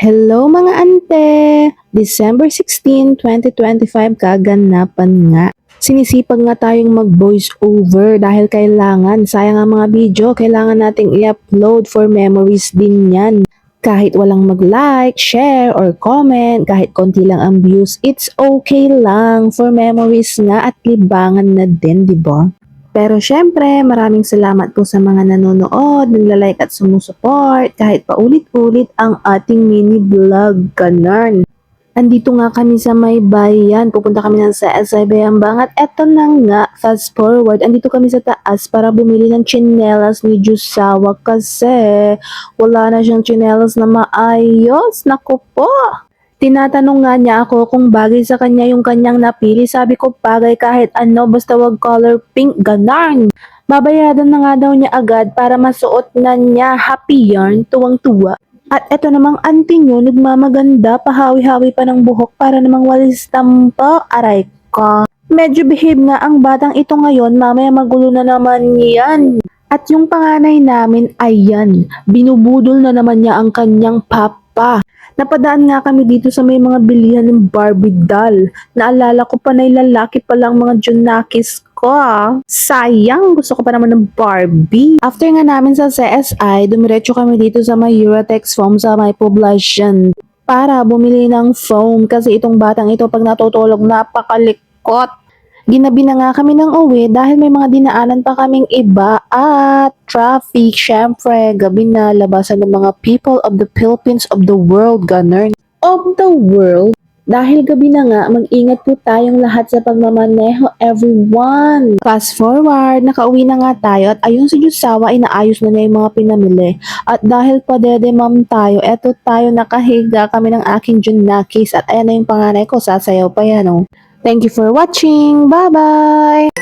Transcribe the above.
Hello mga ante! December 16, 2025 kaganapan nga. Sinisipag nga tayong mag-voice over dahil kailangan, sayang ang mga video, kailangan nating i-upload for memories din yan. Kahit walang mag-like, share, or comment, kahit konti lang ang views, it's okay lang for memories nga at libangan na din, di ba? Pero syempre, maraming salamat po sa mga nanonood, nagla-like at sumusuport kahit paulit-ulit ang ating mini vlog, ganun. Andito nga kami sa may bayan, pupunta kami sa SI Bayambang at eto na nga, fast forward, andito kami sa taas para bumili ng tsinelas ni Jusawa kasi wala na siyang tsinelas na maayos, naku po. Tinatanong nga niya ako kung bagay sa kanya yung kanyang napili. Sabi ko bagay kahit ano basta wag color pink, ganarn. Babayaran na nga daw niya agad para masuot na niya. Happy yarn, tuwang-tuwa. At eto namang auntie nyo, nagmamaganda, pahawi-hawi pa ng buhok para namang walis tampa. Aray ka. Medyo behave nga ang batang ito ngayon, mamaya magulo na naman yan. At yung panganay namin, ayan, binubudol na naman niya ang kanyang papa. Napadaan nga kami dito sa may mga bilihan ng Barbie doll. Naalala ko pa na lalaki pa lang mga Junakis ko. Sayang, gusto ko pa naman ng Barbie. After nga namin sa CSI, dumiretso kami dito sa may Eurotex foam sa may Poblacion para bumili ng foam kasi itong batang ito pag natutulog napakalikot. Ginabi na nga kami ng uwi dahil may mga dinaanan pa kaming iba at traffic. Syempre, gabi na, labasan ng mga people of the Philippines, of the world, ganun. Of the world? Dahil gabi na nga, mag-ingat po tayong lahat sa pagmamaneho, everyone. Fast forward, nakauwi na nga tayo at ayun si Jusawa, inaayos na niya yung mga pinamili. At dahil padedemam tayo, eto tayo nakahiga kami ng aking Junakis at ayan na yung panganay ko, sasayaw pa yan, oh. Thank you for watching. Bye-bye!